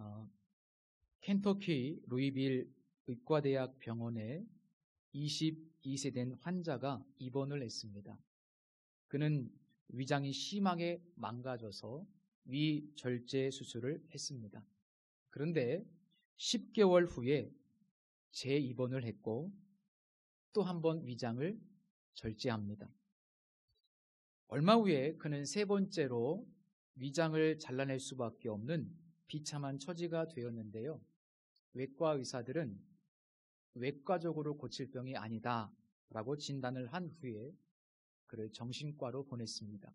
어, 켄터키 루이빌 의과대학 병원에 22세 된 환자가 입원을 했습니다. 그는 위장이 심하게 망가져서 위절제 수술을 했습니다. 그런데 10개월 후에 재입원을 했고 또 한 번 위장을 절제합니다. 얼마 후에 그는 세 번째로 위장을 잘라낼 수밖에 없는 비참한 처지가 되었는데요. 외과 의사들은 외과적으로 고칠 병이 아니다 라고 진단을 한 후에 그를 정신과로 보냈습니다.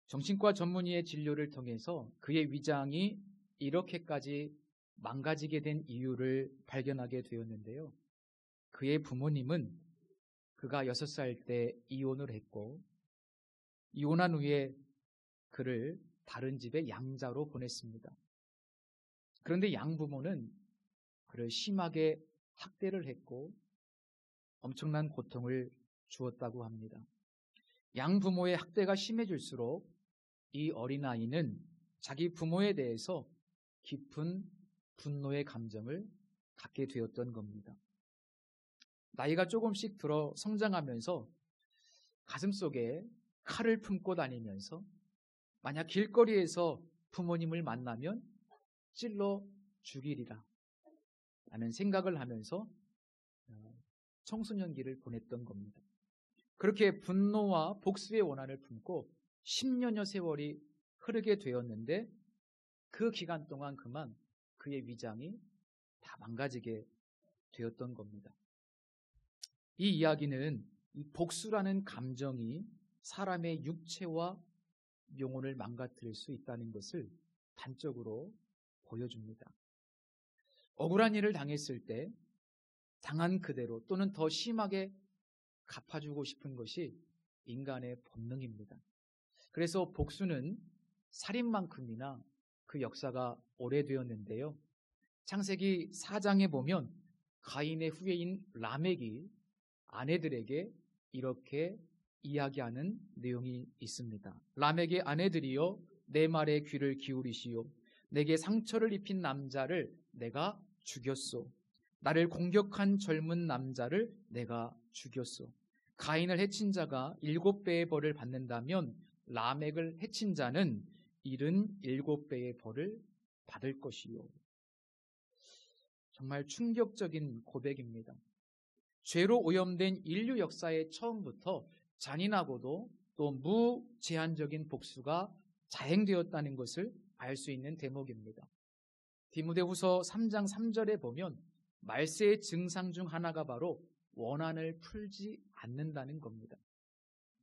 정신과 전문의의 진료를 통해서 그의 위장이 이렇게까지 망가지게 된 이유를 발견하게 되었는데요. 그의 부모님은 그가 6살 때 이혼을 했고 이혼한 후에 그를 다른 집에 양자로 보냈습니다. 그런데 양부모는 그를 심하게 학대를 했고 엄청난 고통을 주었다고 합니다. 양부모의 학대가 심해질수록 이 어린아이는 자기 부모에 대해서 깊은 분노의 감정을 갖게 되었던 겁니다. 나이가 조금씩 들어 성장하면서 가슴속에 칼을 품고 다니면서 만약 길거리에서 부모님을 만나면 찔러 죽이리라 라는 생각을 하면서 청소년기를 보냈던 겁니다. 그렇게 분노와 복수의 원한을 품고 10년여 세월이 흐르게 되었는데 그 기간 동안 그만 그의 위장이 다 망가지게 되었던 겁니다. 이 이야기는 이 복수라는 감정이 사람의 육체와 영혼을 망가뜨릴 수 있다는 것을 단적으로 보여줍니다. 억울한 일을 당했을 때 당한 그대로 또는 더 심하게 갚아주고 싶은 것이 인간의 본능입니다. 그래서 복수는 살인만큼이나 그 역사가 오래되었는데요. 창세기 4장에 보면 가인의 후예인 라멕이 아내들에게 이렇게 이야기하는 내용이 있습니다. 라멕의 아내들이여 내 말에 귀를 기울이시오. 내게 상처를 입힌 남자를 내가 죽였소. 나를 공격한 젊은 남자를 내가 죽였소. 가인을 해친 자가 7배의 벌을 받는다면 라멕을 해친 자는 77배의 벌을 받을 것이요. 정말 충격적인 고백입니다. 죄로 오염된 인류 역사의 처음부터 잔인하고도 또 무제한적인 복수가 자행되었다는 것을 알 수 있는 대목입니다. 디모데후서 3장 3절에 보면 말세의 증상 중 하나가 바로 원한을 풀지 않는다는 겁니다.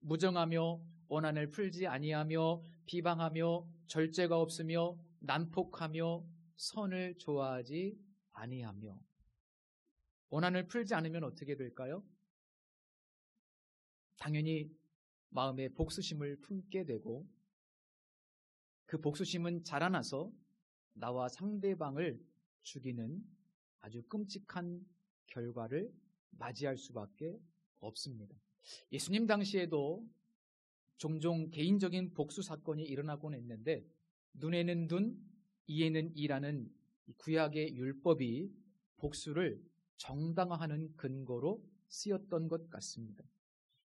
무정하며 원한을 풀지 아니하며 비방하며 절제가 없으며 난폭하며 선을 좋아하지 아니하며. 원한을 풀지 않으면 어떻게 될까요? 당연히 마음에 복수심을 품게 되고 그 복수심은 자라나서 나와 상대방을 죽이는 아주 끔찍한 결과를 맞이할 수밖에 없습니다. 예수님 당시에도 종종 개인적인 복수 사건이 일어나곤 했는데 눈에는 눈, 이에는 이라는 구약의 율법이 복수를 정당화하는 근거로 쓰였던 것 같습니다.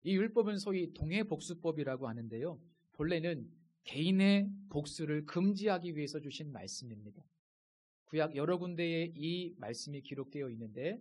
이 율법은 소위 동해복수법이라고 하는데요. 본래는 개인의 복수를 금지하기 위해서 주신 말씀입니다. 구약 여러 군데에 이 말씀이 기록되어 있는데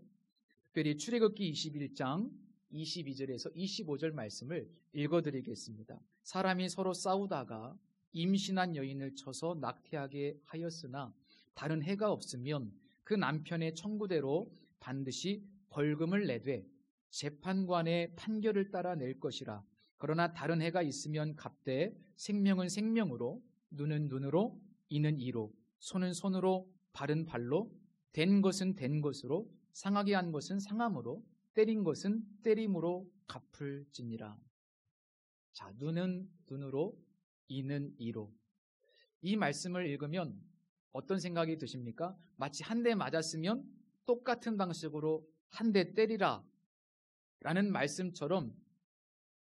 특별히 출애굽기 21장 22절에서 25절 말씀을 읽어드리겠습니다. 사람이 서로 싸우다가 임신한 여인을 쳐서 낙태하게 하였으나 다른 해가 없으면 그 남편의 청구대로 반드시 벌금을 내되 재판관의 판결을 따라 낼 것이라. 그러나 다른 해가 있으면 갚되 생명은 생명으로, 눈은 눈으로, 이는 이로, 손은 손으로, 발은 발로, 된 것은 된 것으로, 상하게 한 것은 상함으로, 때린 것은 때림으로 갚을지니라. 자, 눈은 눈으로, 이는 이로. 이 말씀을 읽으면 어떤 생각이 드십니까? 마치 한 대 맞았으면 똑같은 방식으로 한 대 때리라 라는 말씀처럼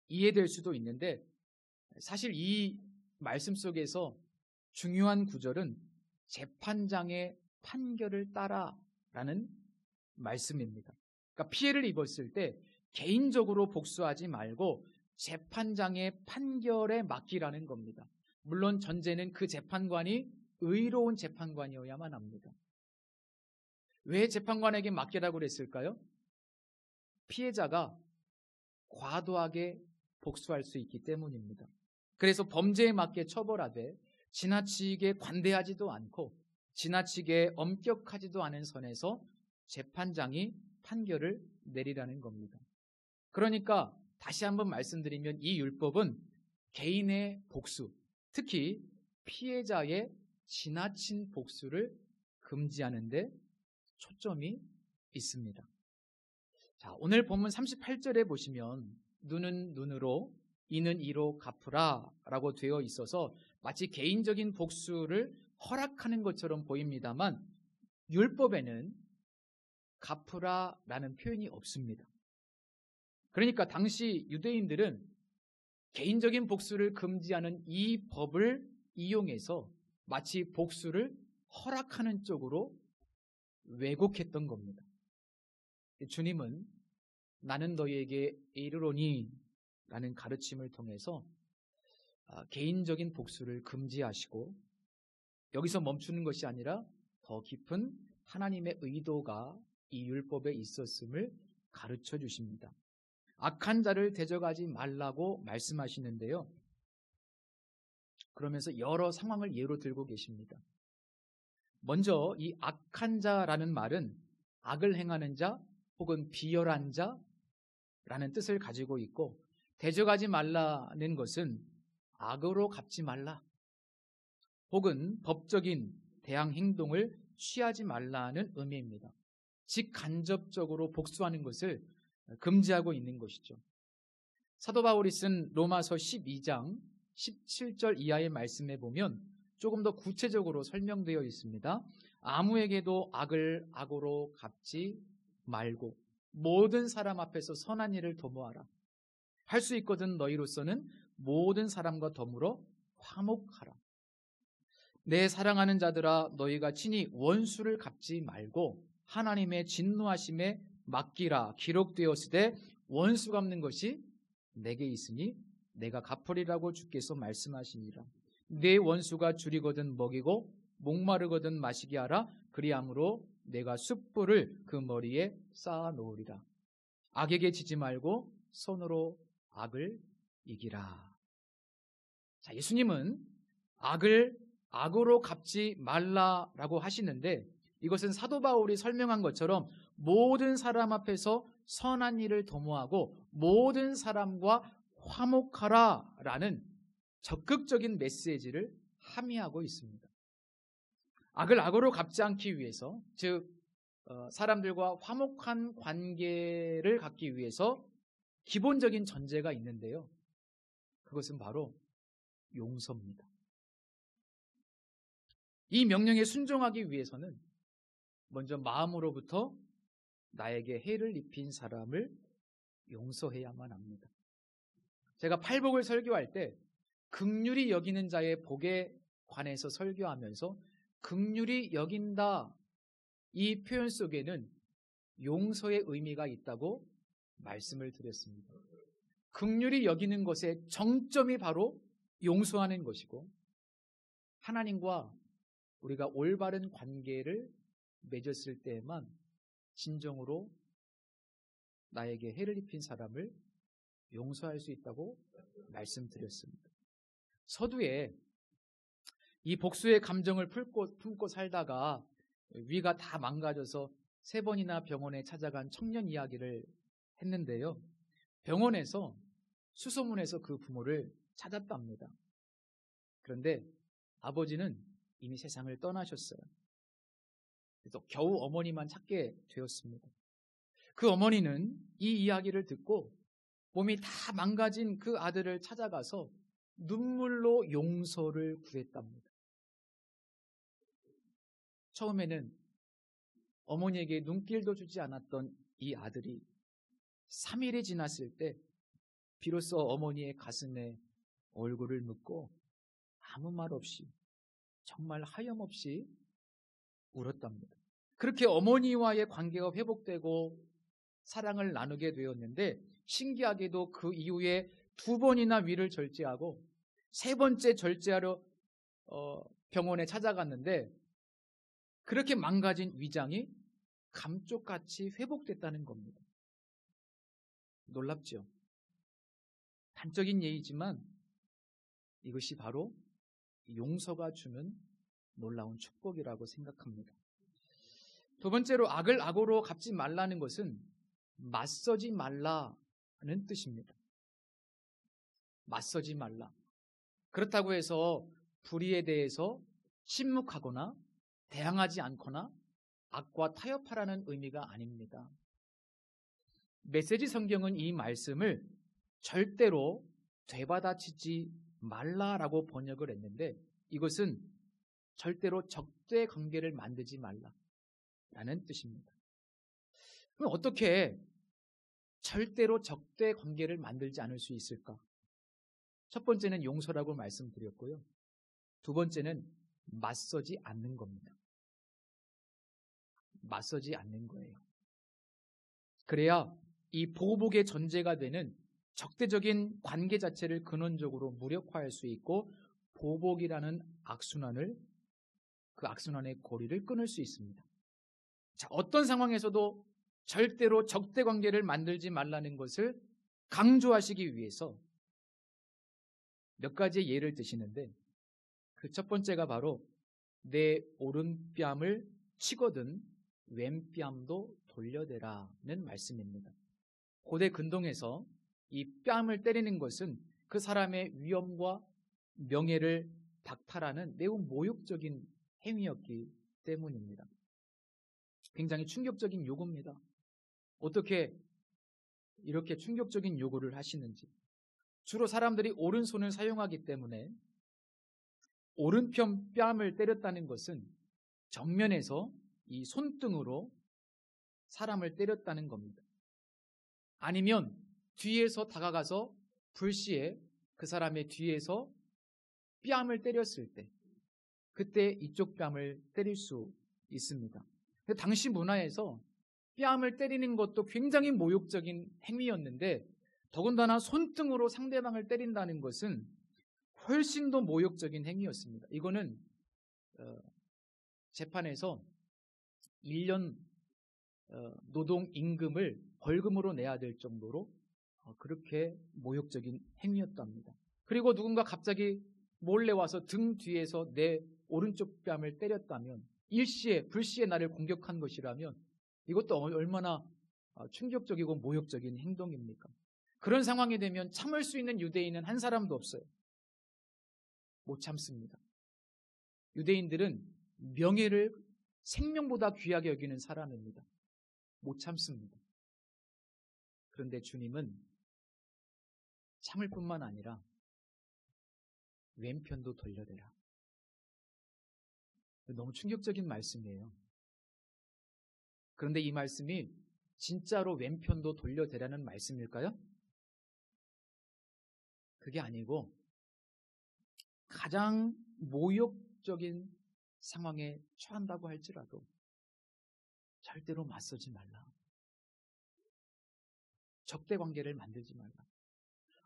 이해될 수도 있는데 사실 이 말씀 속에서 중요한 구절은 재판장의 판결을 따라라는 말씀입니다. 그러니까 피해를 입었을 때 개인적으로 복수하지 말고 재판장의 판결에 맡기라는 겁니다. 물론 전제는 그 재판관이 의로운 재판관이어야만 합니다. 왜 재판관에게 맡기라고 그랬을까요? 피해자가 과도하게 복수할 수 있기 때문입니다. 그래서 범죄에 맞게 처벌하되 지나치게 관대하지도 않고 지나치게 엄격하지도 않은 선에서 재판장이 판결을 내리라는 겁니다. 그러니까 다시 한번 말씀드리면 이 율법은 개인의 복수, 특히 피해자의 지나친 복수를 금지하는 데 초점이 있습니다. 자, 오늘 본문 38절에 보시면 눈은 눈으로 이는 이로 갚으라 라고 되어 있어서 마치 개인적인 복수를 허락하는 것처럼 보입니다만 율법에는 갚으라 라는 표현이 없습니다. 그러니까 당시 유대인들은 개인적인 복수를 금지하는 이 법을 이용해서 마치 복수를 허락하는 쪽으로 왜곡했던 겁니다. 주님은 나는 너희에게 이르노니 라는 가르침을 통해서 개인적인 복수를 금지하시고 여기서 멈추는 것이 아니라 더 깊은 하나님의 의도가 이 율법에 있었음을 가르쳐 주십니다. 악한 자를 대적하지 말라고 말씀하시는데요. 그러면서 여러 상황을 예로 들고 계십니다. 먼저 이 악한 자라는 말은 악을 행하는 자 혹은 비열한 자라는 뜻을 가지고 있고 대적하지 말라는 것은 악으로 갚지 말라 혹은 법적인 대항 행동을 취하지 말라는 의미입니다. 직간접적으로 복수하는 것을 금지하고 있는 것이죠. 사도 바울이 쓴 로마서 12장 17절 이하의 말씀에 보면 조금 더 구체적으로 설명되어 있습니다. 아무에게도 악을 악으로 갚지 말고 모든 사람 앞에서 선한 일을 도모하라. 할 수 있거든 너희로서는 모든 사람과 더불어 화목하라. 내 사랑하는 자들아 너희가 친히 원수를 갚지 말고 하나님의 진노하심에 맡기라. 기록되었으되 원수 갚는 것이 내게 있으니 내가 갚으리라고 주께서 말씀하시니라. 내 원수가 줄이거든 먹이고 목마르거든 마시게 하라. 그리함으로 내가 숯불을 그 머리에 쌓아 놓으리라. 악에게 지지 말고 손으로 악을 이기라. 자, 예수님은 악을 악으로 갚지 말라라고 하시는데 이것은 사도 바울이 설명한 것처럼 모든 사람 앞에서 선한 일을 도모하고 모든 사람과 화목하라라는 적극적인 메시지를 함의하고 있습니다. 악을 악으로 갚지 않기 위해서, 즉 사람들과 화목한 관계를 갖기 위해서 기본적인 전제가 있는데요. 그것은 바로 용서입니다. 이 명령에 순종하기 위해서는 먼저 마음으로부터 나에게 해를 입힌 사람을 용서해야만 합니다. 제가 팔복을 설교할 때 긍휼히 여기는 자의 복에 관해서 설교하면서 긍휼히 여긴다 이 표현 속에는 용서의 의미가 있다고 말씀을 드렸습니다. 긍휼히 여기는 것의 정점이 바로 용서하는 것이고 하나님과 우리가 올바른 관계를 맺었을 때에만 진정으로 나에게 해를 입힌 사람을 용서할 수 있다고 말씀드렸습니다. 서두에 이 복수의 감정을 품고 살다가 위가 다 망가져서 3번이나 병원에 찾아간 청년 이야기를 했는데요. 병원에서 수소문해서 그 부모를 찾았답니다. 그런데 아버지는 이미 세상을 떠나셨어요. 그래서 겨우 어머니만 찾게 되었습니다. 그 어머니는 이 이야기를 듣고 몸이 다 망가진 그 아들을 찾아가서 눈물로 용서를 구했답니다. 처음에는 어머니에게 눈길도 주지 않았던 이 아들이 3일이 지났을 때 비로소 어머니의 가슴에 얼굴을 묻고 아무 말 없이 정말 하염없이 울었답니다. 그렇게 어머니와의 관계가 회복되고 사랑을 나누게 되었는데 신기하게도 그 이후에 2번이나 위를 절제하고 3번째 절제하러 병원에 찾아갔는데 그렇게 망가진 위장이 감쪽같이 회복됐다는 겁니다. 놀랍죠? 단적인 예이지만 이것이 바로 용서가 주는 놀라운 축복이라고 생각합니다. 2번째로 악을 악으로 갚지 말라는 것은 맞서지 말라는 뜻입니다. 맞서지 말라. 그렇다고 해서 불의에 대해서 침묵하거나 대항하지 않거나 악과 타협하라는 의미가 아닙니다. 메시지 성경은 이 말씀을 절대로 되받아치지 말라라고 번역을 했는데 이것은 절대로 적대 관계를 만들지 말라라는 뜻입니다. 그럼 어떻게 절대로 적대 관계를 만들지 않을 수 있을까? 첫 번째는 용서라고 말씀드렸고요. 2번째는 맞서지 않는 겁니다. 맞서지 않는 거예요. 그래야 이 보복의 전제가 되는 적대적인 관계 자체를 근원적으로 무력화할 수 있고 보복이라는 그 악순환의 고리를 끊을 수 있습니다. 자, 어떤 상황에서도 절대로 적대 관계를 만들지 말라는 것을 강조하시기 위해서 몇 가지의 예를 드시는데 그 첫 번째가 바로 내 오른뺨을 치거든 왼뺨도 돌려대라는 말씀입니다. 고대 근동에서 이 뺨을 때리는 것은 그 사람의 위엄과 명예를 박탈하는 매우 모욕적인 행위였기 때문입니다. 굉장히 충격적인 요구입니다. 어떻게 이렇게 충격적인 요구를 하시는지. 주로 사람들이 오른손을 사용하기 때문에 오른편 뺨을 때렸다는 것은 정면에서 이 손등으로 사람을 때렸다는 겁니다. 아니면 뒤에서 다가가서 불시에 그 사람의 뒤에서 뺨을 때렸을 때 그때 이쪽 뺨을 때릴 수 있습니다. 당시 문화에서 뺨을 때리는 것도 굉장히 모욕적인 행위였는데 더군다나 손등으로 상대방을 때린다는 것은 훨씬 더 모욕적인 행위였습니다. 이거는 재판에서 1년 노동 임금을 벌금으로 내야 될 정도로 그렇게 모욕적인 행위였답니다. 그리고 누군가 갑자기 몰래 와서 등 뒤에서 내 오른쪽 뺨을 때렸다면 일시에 불시에 나를 공격한 것이라면 이것도 얼마나 충격적이고 모욕적인 행동입니까? 그런 상황이 되면 참을 수 있는 유대인은 한 사람도 없어요. 못 참습니다. 유대인들은 명예를 생명보다 귀하게 여기는 사람입니다. 못 참습니다. 그런데 주님은 참을 뿐만 아니라 왼편도 돌려대라. 너무 충격적인 말씀이에요. 그런데 이 말씀이 진짜로 왼편도 돌려대라는 말씀일까요? 그게 아니고 가장 모욕적인 상황에 처한다고 할지라도 절대로 맞서지 말라. 적대 관계를 만들지 말라.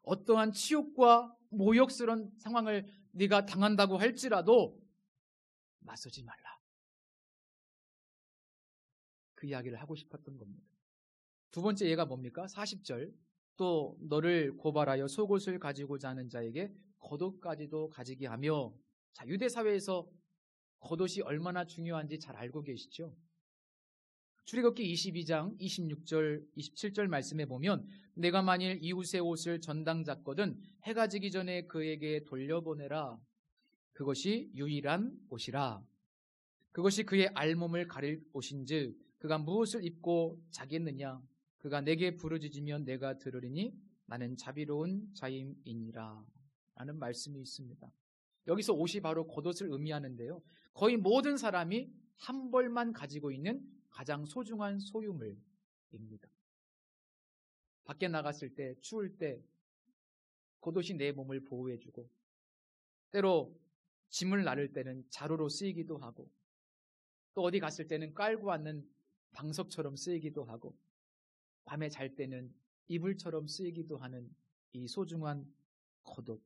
어떠한 치욕과 모욕스러운 상황을 네가 당한다고 할지라도 맞서지 말라. 그 이야기를 하고 싶었던 겁니다. 2번째 예가 뭡니까? 40절. 또 너를 고발하여 속옷을 가지고자 하는 자에게 겉옷까지도 가지게 하며. 자, 유대 사회에서 겉옷이 얼마나 중요한지 잘 알고 계시죠? 출애굽기 22장 26절 27절 말씀에 보면 내가 만일 이웃의 옷을 전당 잡거든 해가 지기 전에 그에게 돌려보내라. 그것이 유일한 옷이라. 그것이 그의 알몸을 가릴 옷인즉 그가 무엇을 입고 자겠느냐. 그가 내게 부르짖으면 내가 들으리니 나는 자비로운 자임이니라 라는 말씀이 있습니다. 여기서 옷이 바로 겉옷을 의미하는데요. 거의 모든 사람이 한 벌만 가지고 있는 가장 소중한 소유물입니다. 밖에 나갔을 때 추울 때 겉옷이 내 몸을 보호해주고 때로 짐을 나를 때는 자루로 쓰이기도 하고 또 어디 갔을 때는 깔고 앉는 방석처럼 쓰이기도 하고 밤에 잘 때는 이불처럼 쓰이기도 하는 이 소중한 겉옷.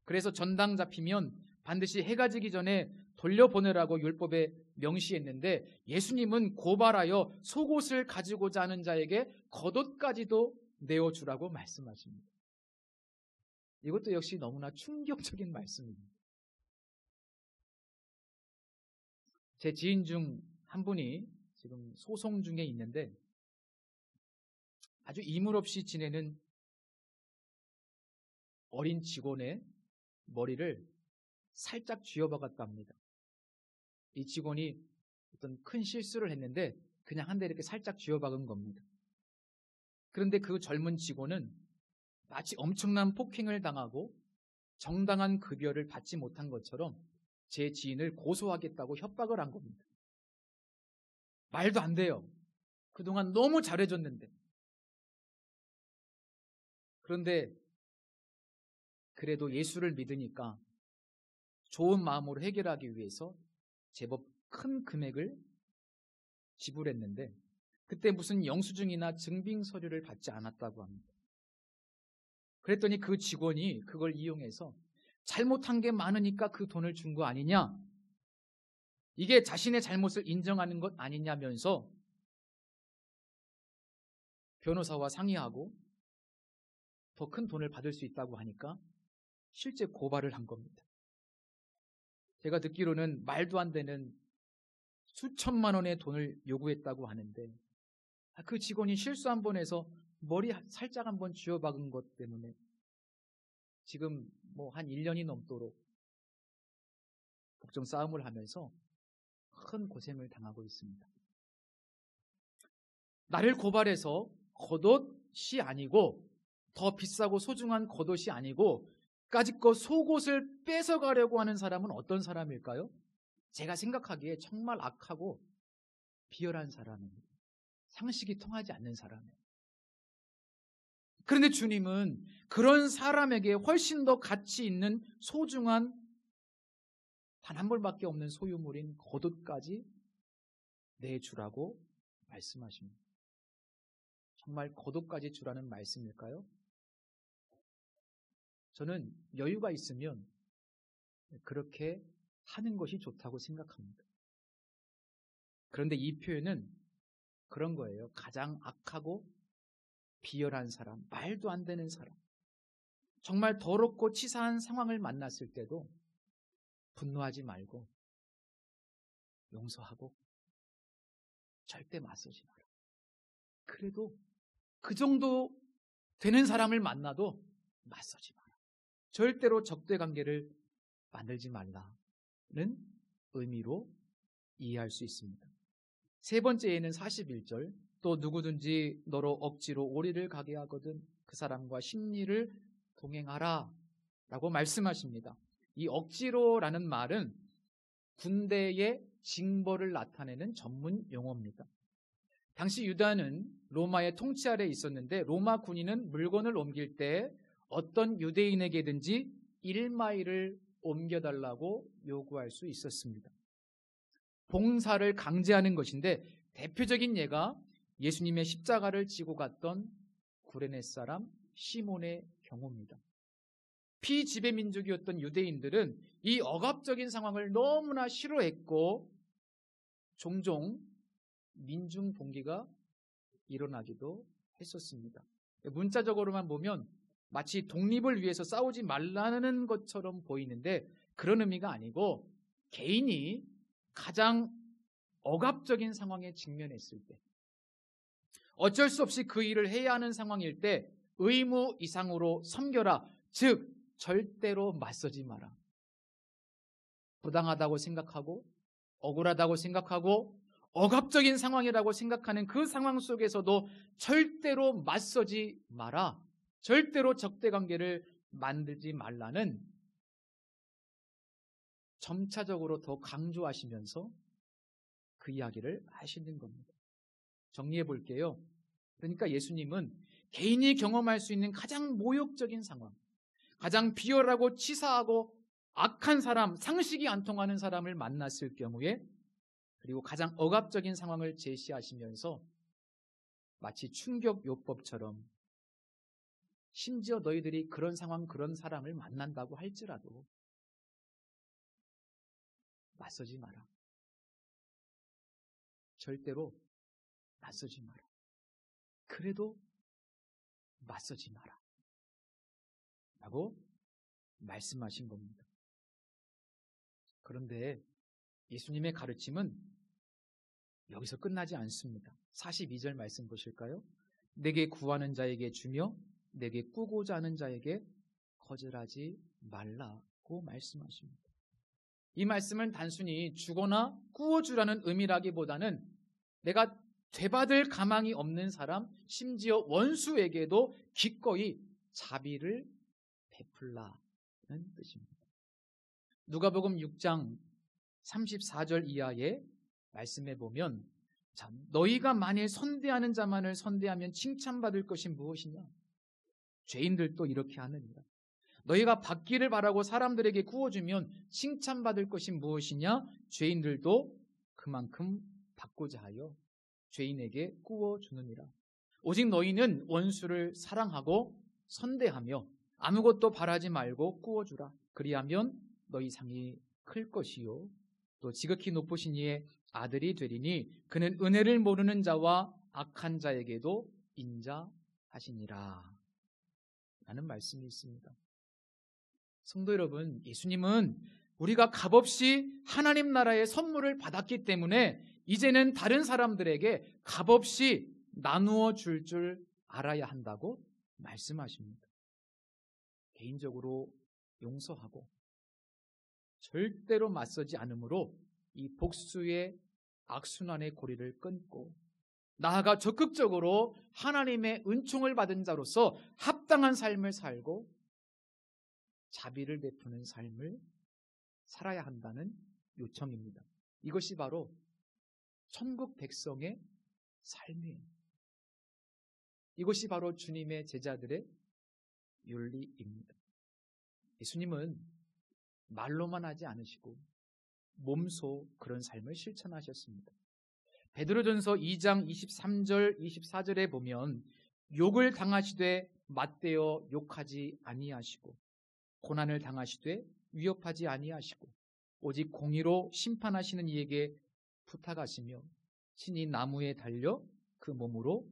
그래서 전당 잡히면 반드시 해가 지기 전에 돌려보내라고 율법에 명시했는데 예수님은 고발하여 속옷을 가지고자 하는 자에게 겉옷까지도 내어주라고 말씀하십니다. 이것도 역시 너무나 충격적인 말씀입니다. 제 지인 중 한 분이 지금 소송 중에 있는데 아주 이물 없이 지내는 어린 직원의 머리를 살짝 쥐어박았다 합니다. 이 직원이 어떤 큰 실수를 했는데 그냥 한 대 이렇게 살짝 쥐어박은 겁니다. 그런데 그 젊은 직원은 마치 엄청난 폭행을 당하고 정당한 급여를 받지 못한 것처럼 제 지인을 고소하겠다고 협박을 한 겁니다. 말도 안 돼요. 그동안 너무 잘해줬는데. 그런데 그래도 예수를 믿으니까 좋은 마음으로 해결하기 위해서 제법 큰 금액을 지불했는데 그때 무슨 영수증이나 증빙 서류를 받지 않았다고 합니다. 그랬더니 그 직원이 그걸 이용해서 잘못한 게 많으니까 그 돈을 준 거 아니냐? 이게 자신의 잘못을 인정하는 것 아니냐면서 변호사와 상의하고 더 큰 돈을 받을 수 있다고 하니까 실제 고발을 한 겁니다. 제가 듣기로는 말도 안 되는 수천만 원의 돈을 요구했다고 하는데 그 직원이 실수 한 번 해서 머리 살짝 한 번 쥐어박은 것 때문에 지금 한 1년이 넘도록 법정 싸움을 하면서 큰 고생을 당하고 있습니다. 나를 고발해서 겉옷이 아니고 더 비싸고 소중한 겉옷이 아니고 까짓거 속옷을 뺏어가려고 하는 사람은 어떤 사람일까요? 제가 생각하기에 정말 악하고 비열한 사람입니다. 상식이 통하지 않는 사람이에요. 그런데 주님은 그런 사람에게 훨씬 더 가치 있는 소중한 단 한 벌밖에 없는 소유물인 겉옷까지 내주라고 말씀하십니다. 정말 겉옷까지 주라는 말씀일까요? 저는 여유가 있으면 그렇게 하는 것이 좋다고 생각합니다. 그런데 이 표현은 그런 거예요. 가장 악하고 비열한 사람, 말도 안 되는 사람, 정말 더럽고 치사한 상황을 만났을 때도 분노하지 말고 용서하고 절대 맞서지 마라. 그래도 그 정도 되는 사람을 만나도 맞서지 마라. 절대로 적대 관계를 만들지 말라는 의미로 이해할 수 있습니다. 세 번째에는 41절, 또 누구든지 너로 억지로 오리를 가게 하거든 그 사람과 심리를 동행하라 라고 말씀하십니다. 이 억지로라는 말은 군대의 징벌을 나타내는 전문 용어입니다. 당시 유다는 로마의 통치 아래에 있었는데 로마 군인은 물건을 옮길 때 어떤 유대인에게든지 1마일을 옮겨달라고 요구할 수 있었습니다. 봉사를 강제하는 것인데 대표적인 예가 예수님의 십자가를 지고 갔던 구레네 사람 시몬의 경우입니다. 피지배 민족이었던 유대인들은 이 억압적인 상황을 너무나 싫어했고 종종 민중 봉기가 일어나기도 했었습니다. 문자적으로만 보면 마치 독립을 위해서 싸우지 말라는 것처럼 보이는데 그런 의미가 아니고 개인이 가장 억압적인 상황에 직면했을 때 어쩔 수 없이 그 일을 해야 하는 상황일 때 의무 이상으로 섬겨라. 즉 절대로 맞서지 마라. 부당하다고 생각하고 억울하다고 생각하고 억압적인 상황이라고 생각하는 그 상황 속에서도 절대로 맞서지 마라. 절대로 적대관계를 만들지 말라는 점차적으로 더 강조하시면서 그 이야기를 하시는 겁니다. 정리해 볼게요. 그러니까 예수님은 개인이 경험할 수 있는 가장 모욕적인 상황, 가장 비열하고 치사하고 악한 사람, 상식이 안 통하는 사람을 만났을 경우에 그리고 가장 억압적인 상황을 제시하시면서 마치 충격요법처럼 심지어 너희들이 그런 상황, 그런 사람을 만난다고 할지라도 맞서지 마라. 절대로 맞서지 마라. 그래도 맞서지 마라. 라고 말씀하신 겁니다. 그런데 예수님의 가르침은 여기서 끝나지 않습니다. 42절 말씀 보실까요? 내게 구하는 자에게 주며 내게 꾸고자 하는 자에게 거절하지 말라고 말씀하십니다. 이 말씀은 단순히 주거나 꾸어주라는 의미라기보다는 내가 되받을 가망이 없는 사람, 심지어 원수에게도 기꺼이 자비를 베풀라는 뜻입니다. 누가복음 6장 34절 이하의 말씀에 보면 자, 너희가 만일 선대하는 자만을 선대하면 칭찬받을 것이 무엇이냐? 죄인들도 이렇게 하느니라. 너희가 받기를 바라고 사람들에게 구워주면 칭찬받을 것이 무엇이냐? 죄인들도 그만큼 받고자 하여 죄인에게 구워주느니라. 오직 너희는 원수를 사랑하고 선대하며 아무것도 바라지 말고 구워주라. 그리하면 너희 상이 클 것이요 또 지극히 높으신 이의 아들이 되리니 그는 은혜를 모르는 자와 악한 자에게도 인자하시니라 라는 말씀이 있습니다. 성도 여러분, 예수님은 우리가 값없이 하나님 나라의 선물을 받았기 때문에 이제는 다른 사람들에게 값없이 나누어 줄 알아야 한다고 말씀하십니다. 개인적으로 용서하고 절대로 맞서지 않으므로 이 복수의 악순환의 고리를 끊고 나아가 적극적으로 하나님의 은총을 받은 자로서 합당한 삶을 살고 자비를 베푸는 삶을 살아야 한다는 요청입니다. 이것이 바로 천국 백성의 삶이에요. 이것이 바로 주님의 제자들의 윤리입니다. 예수님은 말로만 하지 않으시고 몸소 그런 삶을 실천하셨습니다. 베드로전서 2장 23절 24절에 보면 욕을 당하시되 맞대어 욕하지 아니하시고 고난을 당하시되 위협하지 아니하시고 오직 공의로 심판하시는 이에게 부탁하시며 친히 나무에 달려 그 몸으로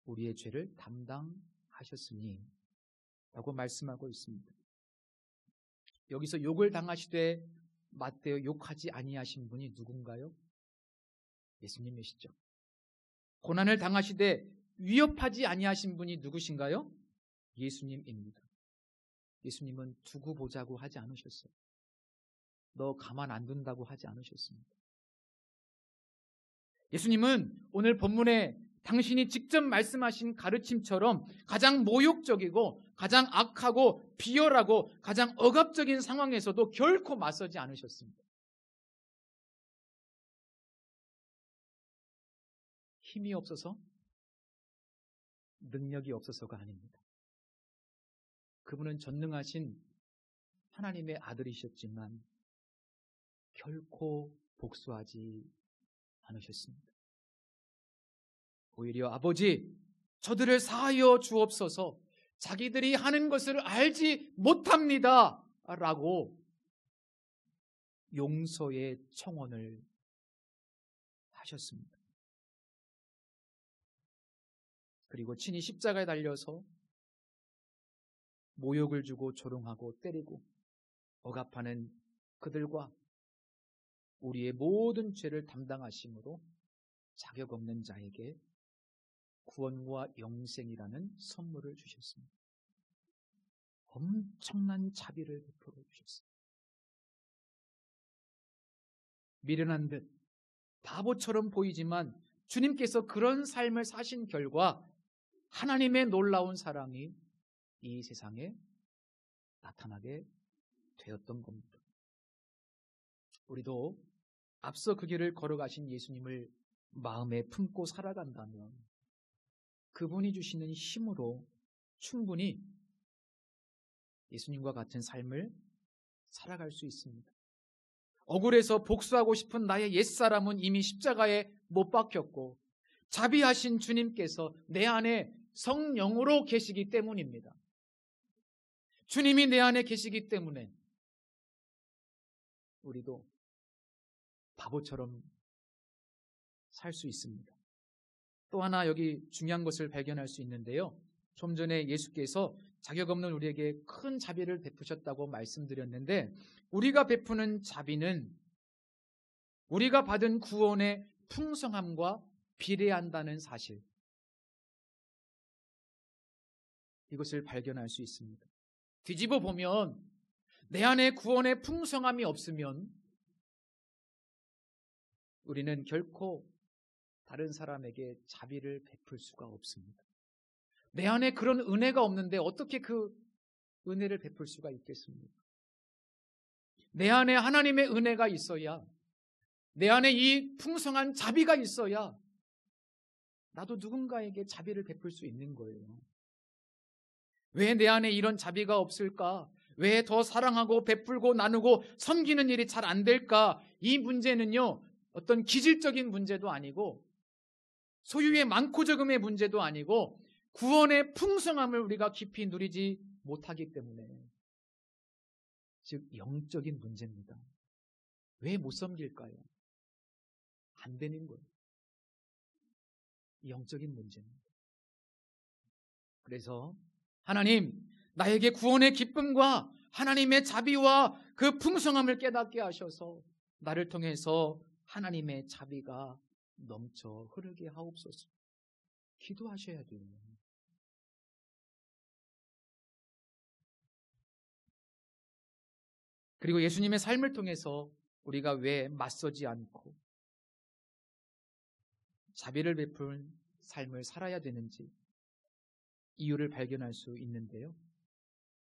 우리의 죄를 담당하셨으니 라고 말씀하고 있습니다. 여기서 욕을 당하시되 맞대어 욕하지 아니하신 분이 누군가요? 예수님이시죠. 고난을 당하시되 위협하지 아니하신 분이 누구신가요? 예수님입니다. 예수님은 두고 보자고 하지 않으셨어요. 너 가만 안 둔다고 하지 않으셨습니다. 예수님은 오늘 본문에 당신이 직접 말씀하신 가르침처럼 가장 모욕적이고 가장 악하고 비열하고 가장 억압적인 상황에서도 결코 맞서지 않으셨습니다. 힘이 없어서, 능력이 없어서가 아닙니다. 그분은 전능하신 하나님의 아들이셨지만 결코 복수하지 않으셨습니다. 오히려 아버지, 저들을 사하여 주옵소서, 자기들이 하는 것을 알지 못합니다 라고 용서의 청원을 하셨습니다. 그리고 친히 십자가에 달려서 모욕을 주고 조롱하고 때리고 억압하는 그들과 우리의 모든 죄를 담당하심으로 자격 없는 자에게 구원과 영생이라는 선물을 주셨습니다. 엄청난 자비를 베풀어 주셨습니다. 미련한 듯 바보처럼 보이지만 주님께서 그런 삶을 사신 결과 하나님의 놀라운 사랑이 이 세상에 나타나게 되었던 겁니다. 우리도 앞서 그 길을 걸어가신 예수님을 마음에 품고 살아간다면 그분이 주시는 힘으로 충분히 예수님과 같은 삶을 살아갈 수 있습니다. 억울해서 복수하고 싶은 나의 옛사람은 이미 십자가에 못 박혔고 자비하신 주님께서 내 안에 성령으로 계시기 때문입니다. 주님이 내 안에 계시기 때문에 우리도 바보처럼 살 수 있습니다. 또 하나 여기 중요한 것을 발견할 수 있는데요. 좀 전에 예수께서 자격 없는 우리에게 큰 자비를 베푸셨다고 말씀드렸는데 우리가 베푸는 자비는 우리가 받은 구원의 풍성함과 비례한다는 사실, 이것을 발견할 수 있습니다. 뒤집어 보면 내 안에 구원의 풍성함이 없으면 우리는 결코 다른 사람에게 자비를 베풀 수가 없습니다. 내 안에 그런 은혜가 없는데 어떻게 그 은혜를 베풀 수가 있겠습니까? 내 안에 하나님의 은혜가 있어야, 내 안에 이 풍성한 자비가 있어야 나도 누군가에게 자비를 베풀 수 있는 거예요. 왜 내 안에 이런 자비가 없을까? 왜 더 사랑하고 베풀고 나누고 섬기는 일이 잘 안 될까? 이 문제는요, 어떤 기질적인 문제도 아니고 소유의 많고 적음의 문제도 아니고 구원의 풍성함을 우리가 깊이 누리지 못하기 때문에, 즉 영적인 문제입니다. 왜 못 섬길까요? 안 되는 거예요. 영적인 문제입니다. 그래서 하나님, 나에게 구원의 기쁨과 하나님의 자비와 그 풍성함을 깨닫게 하셔서 나를 통해서 하나님의 자비가 넘쳐 흐르게 하옵소서. 기도하셔야 돼요. 그리고 예수님의 삶을 통해서 우리가 왜 맞서지 않고 자비를 베푼 삶을 살아야 되는지 이유를 발견할 수 있는데요.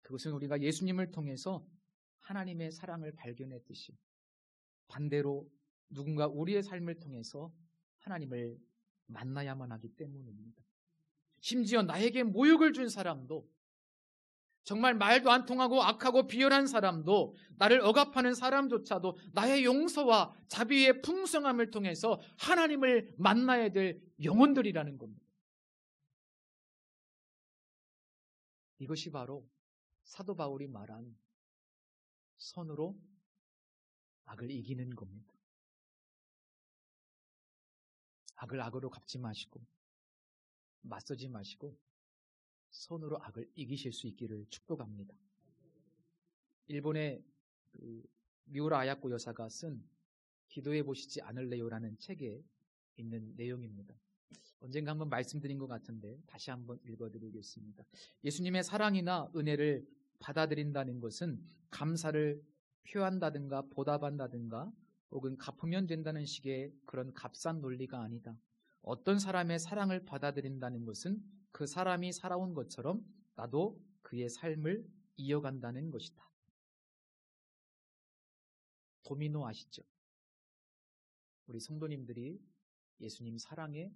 그것은 우리가 예수님을 통해서 하나님의 사랑을 발견했듯이 반대로 누군가 우리의 삶을 통해서 하나님을 만나야만 하기 때문입니다. 심지어 나에게 모욕을 준 사람도, 정말 말도 안 통하고 악하고 비열한 사람도, 나를 억압하는 사람조차도 나의 용서와 자비의 풍성함을 통해서 하나님을 만나야 될 영혼들이라는 겁니다. 이것이 바로 사도 바울이 말한 선으로 악을 이기는 겁니다. 악을 악으로 갚지 마시고 맞서지 마시고 선으로 악을 이기실 수 있기를 축복합니다. 일본의 미우라 아야코 여사가 쓴 기도해 보시지 않을래요라는 책에 있는 내용입니다. 언젠가 한번 말씀드린 것 같은데 다시 한번 읽어드리겠습니다. 예수님의 사랑이나 은혜를 받아들인다는 것은 감사를 표한다든가 보답한다든가 혹은 갚으면 된다는 식의 그런 값싼 논리가 아니다. 어떤 사람의 사랑을 받아들인다는 것은 그 사람이 살아온 것처럼 나도 그의 삶을 이어간다는 것이다. 도미노 아시죠? 우리 성도님들이 예수님 사랑의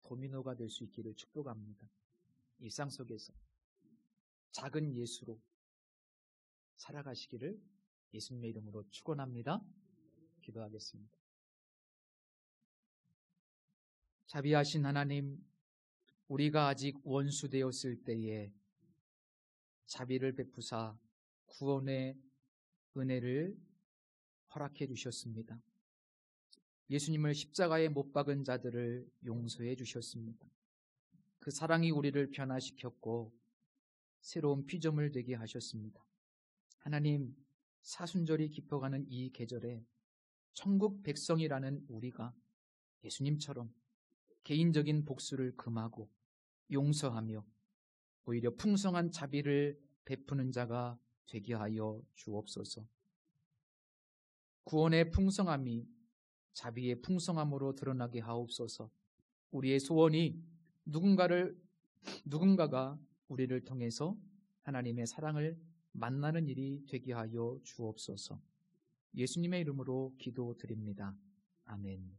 도미노가 될 수 있기를 축복합니다. 일상 속에서 작은 예수로 살아가시기를 예수님의 이름으로 축원합니다. 기도하겠습니다. 자비하신 하나님, 우리가 아직 원수 되었을 때에 자비를 베푸사 구원의 은혜를 허락해 주셨습니다. 예수님을 십자가에 못 박은 자들을 용서해 주셨습니다. 그 사랑이 우리를 변화시켰고 새로운 피조물 되게 하셨습니다. 하나님, 사순절이 깊어가는 이 계절에 천국 백성이라는 우리가 예수님처럼 개인적인 복수를 금하고 용서하며 오히려 풍성한 자비를 베푸는 자가 되게 하여 주옵소서. 구원의 풍성함이 자비의 풍성함으로 드러나게 하옵소서. 우리의 소원이 누군가가 우리를 통해서 하나님의 사랑을 만나는 일이 되게 하여 주옵소서. 예수님의 이름으로 기도드립니다. 아멘.